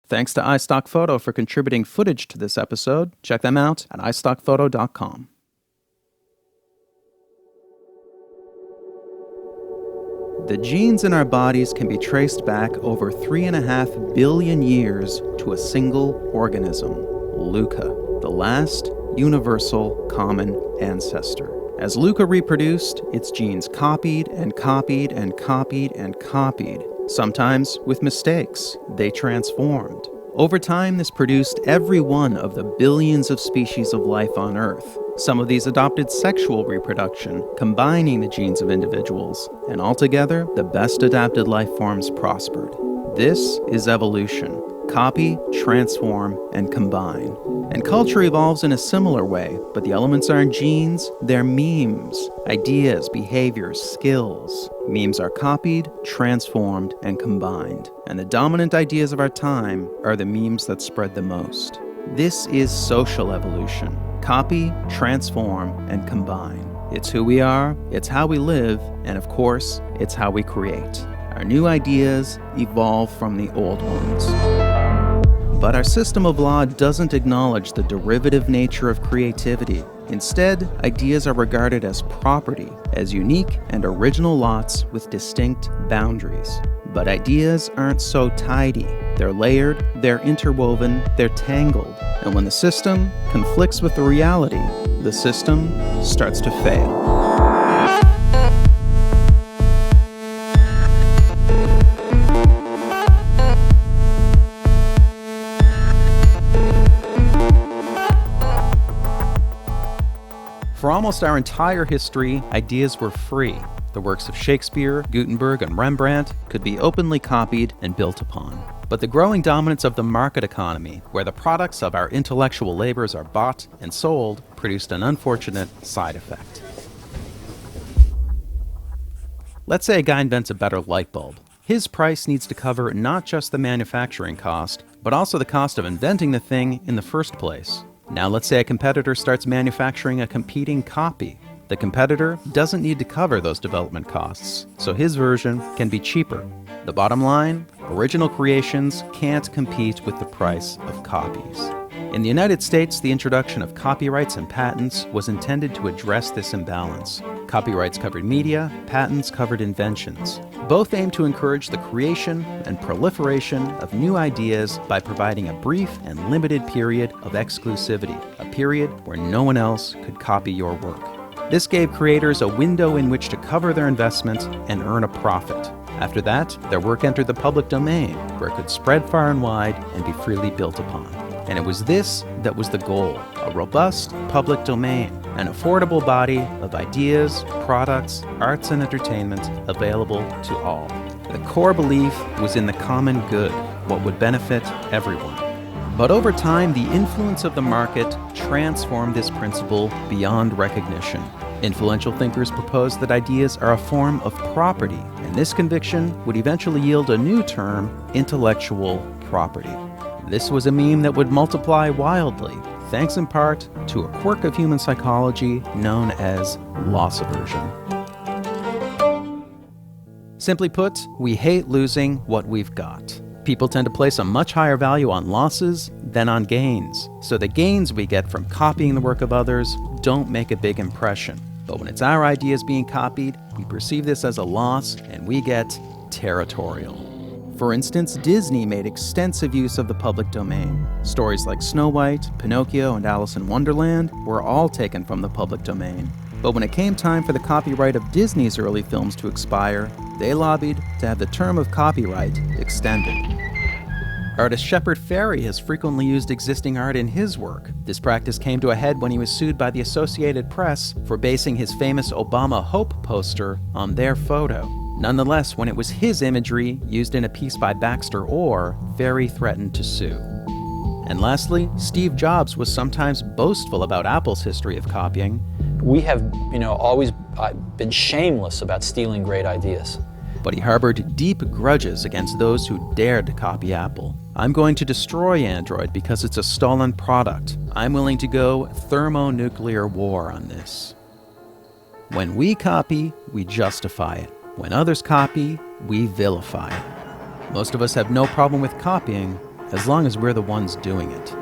Thanks to iStockPhoto for contributing footage to this episode. Check them out at iStockPhoto.com. The genes in our bodies can be traced back over 3.5 billion years to a single organism, Leuca, the last universal common ancestor. As Leuca reproduced, its genes copied and copied and copied and copied. Sometimes with mistakes, they transformed. Over time, this produced every one of the billions of species of life on Earth. Some of these adopted sexual reproduction, combining the genes of individuals, and altogether, the best adapted life forms prospered. This is evolution. Copy, transform, and combine. And culture evolves in a similar way, but the elements aren't genes, they're memes, ideas, behaviors, skills. Memes are copied, transformed, and combined. And the dominant ideas of our time are the memes that spread the most. This is social evolution. Copy, transform, and combine. It's who we are, it's how we live, and of course, it's how we create. Our new ideas evolve from the old ones. But our system of law doesn't acknowledge the derivative nature of creativity. Instead, ideas are regarded as property, as unique and original lots with distinct boundaries. But ideas aren't so tidy. They're layered, they're interwoven, they're tangled. And when the system conflicts with the reality, the system starts to fail. For almost our entire history, ideas were free. The works of Shakespeare, Gutenberg, and Rembrandt could be openly copied and built upon. But the growing dominance of the market economy, where the products of our intellectual labors are bought and sold, produced an unfortunate side effect. Let's say a guy invents a better light bulb. His price needs to cover not just the manufacturing cost, but also the cost of inventing the thing in the first place. Now let's say a competitor starts manufacturing a competing copy. The competitor doesn't need to cover those development costs, so his version can be cheaper. The bottom line, original creations can't compete with the price of copies. In the United States, the introduction of copyrights and patents was intended to address this imbalance. Copyrights covered media, patents covered inventions. Both aim to encourage the creation and proliferation of new ideas by providing a brief and limited period of exclusivity, a period where no one else could copy your work. This gave creators a window in which to cover their investment and earn a profit. After that, their work entered the public domain, where it could spread far and wide and be freely built upon. And it was this that was the goal, a robust public domain, an affordable body of ideas, products, arts, and entertainment available to all. The core belief was in the common good, what would benefit everyone. But over time, the influence of the market transformed this principle beyond recognition. Influential thinkers proposed that ideas are a form of property, and this conviction would eventually yield a new term, intellectual property. This was a meme that would multiply wildly, thanks in part to a quirk of human psychology known as loss aversion. Simply put, we hate losing what we've got. People tend to place a much higher value on losses than on gains, so the gains we get from copying the work of others don't make a big impression. But when it's our ideas being copied, we perceive this as a loss and we get territorial. For instance, Disney made extensive use of the public domain. Stories like Snow White, Pinocchio, and Alice in Wonderland were all taken from the public domain. But when it came time for the copyright of Disney's early films to expire, they lobbied to have the term of copyright extended. Artist Shepard Fairey has frequently used existing art in his work. This practice came to a head when he was sued by the Associated Press for basing his famous Obama Hope poster on their photo. Nonetheless, when it was his imagery used in a piece by Baxter Orr, Fairey threatened to sue. And lastly, Steve Jobs was sometimes boastful about Apple's history of copying. We have, always been shameless about stealing great ideas. But he harbored deep grudges against those who dared to copy Apple. I'm going to destroy Android because it's a stolen product. I'm willing to go thermonuclear war on this. When we copy, we justify it. When others copy, we vilify it. Most of us have no problem with copying, as long as we're the ones doing it.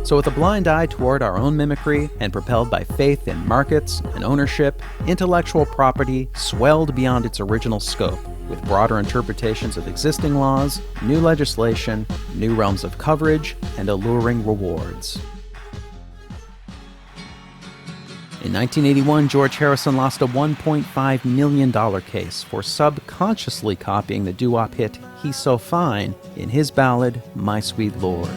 So with a blind eye toward our own mimicry and propelled by faith in markets and ownership, intellectual property swelled beyond its original scope, with broader interpretations of existing laws, new legislation, new realms of coverage, and alluring rewards. In 1981, George Harrison lost a $1.5 million case for subconsciously copying the doo-wop hit He's So Fine in his ballad, My Sweet Lord.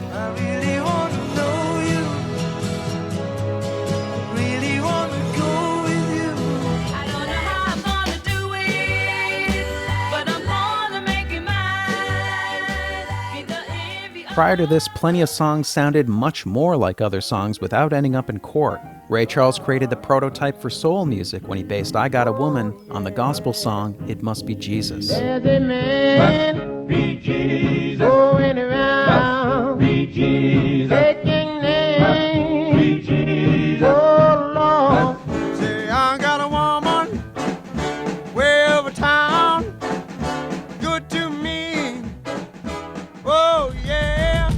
Prior to this, plenty of songs sounded much more like other songs without ending up in court. Ray Charles created the prototype for soul music when he based I Got a Woman on the gospel song It Must Be Jesus. There's a man be Jesus, going around be Jesus, taking names be Jesus, oh Lord. Say I got a woman way over town, good to me, oh yeah.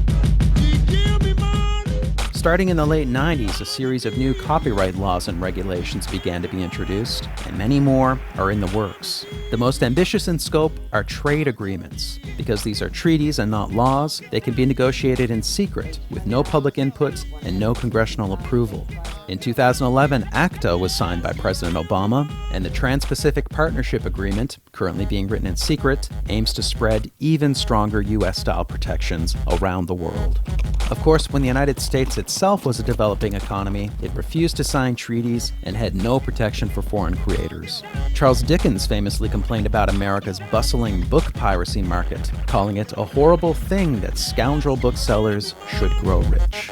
Starting in the late 90s, a series of new copyright laws and regulations began to be introduced, and many more are in the works. The most ambitious in scope are trade agreements. Because these are treaties and not laws, they can be negotiated in secret, with no public input and no congressional approval. In 2011, ACTA was signed by President Obama, and the Trans-Pacific Partnership Agreement, currently being written in secret, aims to spread even stronger U.S.-style protections around the world. Of course, when the United States itself was a developing economy, it refused to sign treaties and had no protection for foreign creators. Charles Dickens famously complained about America's bustling book piracy market, calling it a horrible thing that scoundrel booksellers should grow rich.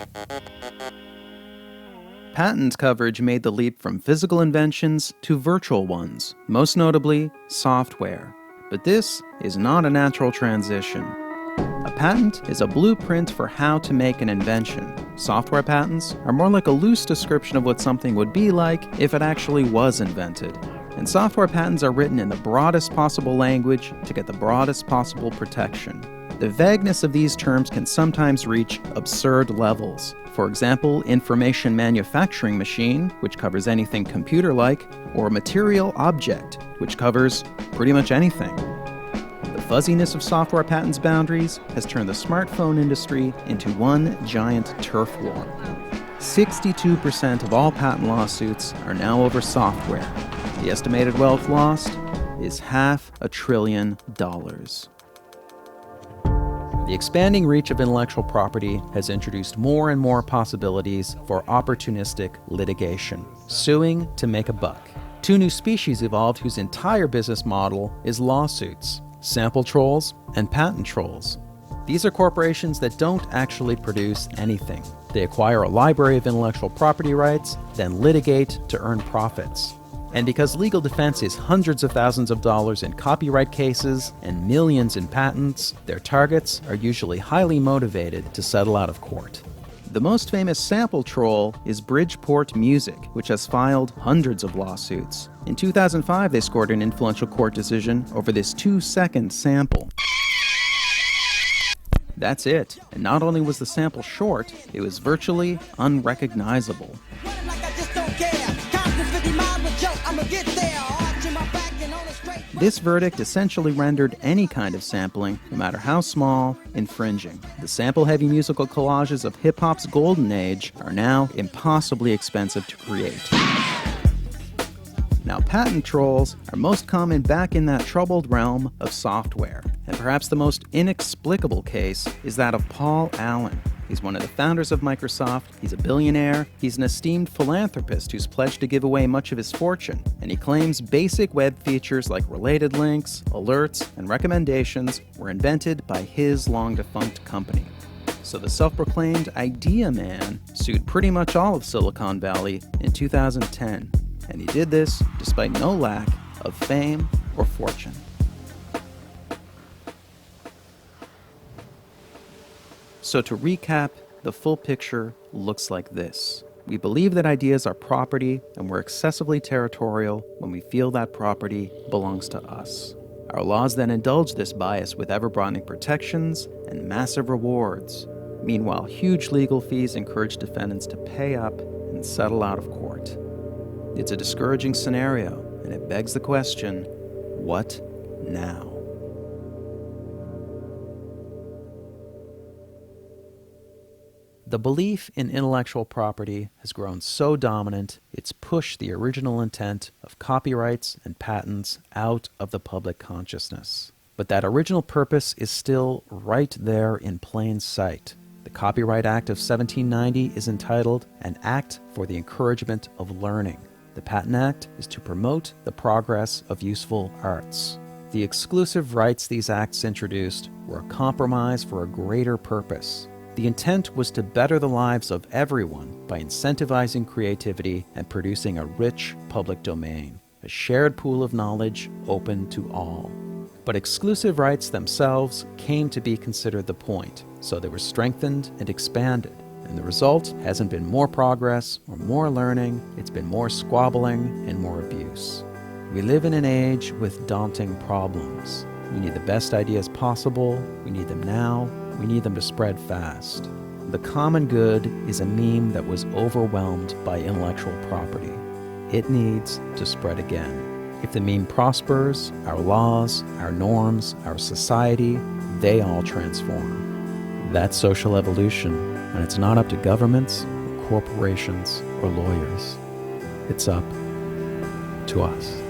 Patent coverage made the leap from physical inventions to virtual ones, most notably software. But this is not a natural transition. A patent is a blueprint for how to make an invention. Software patents are more like a loose description of what something would be like if it actually was invented. And software patents are written in the broadest possible language to get the broadest possible protection. The vagueness of these terms can sometimes reach absurd levels. For example, information manufacturing machine, which covers anything computer-like, or material object, which covers pretty much anything. The fuzziness of software patents boundaries has turned the smartphone industry into one giant turf war. 62% of all patent lawsuits are now over software. The estimated wealth lost is $500 billion. The expanding reach of intellectual property has introduced more and more possibilities for opportunistic litigation, suing to make a buck. Two new species evolved whose entire business model is lawsuits: sample trolls and patent trolls. These are corporations that don't actually produce anything. They acquire a library of intellectual property rights, then litigate to earn profits. And because legal defense is hundreds of thousands of dollars in copyright cases and millions in patents, their targets are usually highly motivated to settle out of court. The most famous sample troll is Bridgeport Music, which has filed hundreds of lawsuits. In 2005, they scored an influential court decision over this 2-second sample. That's it. And not only was the sample short, it was virtually unrecognizable. This verdict essentially rendered any kind of sampling, no matter how small, infringing. The sample-heavy musical collages of hip-hop's golden age are now impossibly expensive to create. Now, patent trolls are most common back in that troubled realm of software. And perhaps the most inexplicable case is that of Paul Allen. He's one of the founders of Microsoft, he's a billionaire, he's an esteemed philanthropist who's pledged to give away much of his fortune, and he claims basic web features like related links, alerts, and recommendations were invented by his long-defunct company. So the self-proclaimed Idea Man sued pretty much all of Silicon Valley in 2010, and he did this despite no lack of fame or fortune. So to recap, the full picture looks like this. We believe that ideas are property, and we're excessively territorial when we feel that property belongs to us. Our Our laws then indulge this bias with ever-broadening protections and massive rewards. Meanwhile, huge legal fees encourage defendants to pay up and settle out of court. It's a discouraging scenario, and it begs the question, what now? The belief in intellectual property has grown so dominant, it's pushed the original intent of copyrights and patents out of the public consciousness. But that original purpose is still right there in plain sight. The Copyright Act of 1790 is entitled An Act for the Encouragement of Learning. The Patent Act is to promote the progress of useful arts. The exclusive rights these acts introduced were a compromise for a greater purpose. The intent was to better the lives of everyone by incentivizing creativity and producing a rich public domain, a shared pool of knowledge open to all. But exclusive rights themselves came to be considered the point, so they were strengthened and expanded. And the result hasn't been more progress or more learning, it's been more squabbling and more abuse. We live in an age with daunting problems. We need the best ideas possible, we need them now, we need them to spread fast. The common good is a meme that was overwhelmed by intellectual property. It needs to spread again. If the meme prospers, our laws, our norms, our society, they all transform. That's social evolution, and it's not up to governments, or corporations, or lawyers. It's up to us.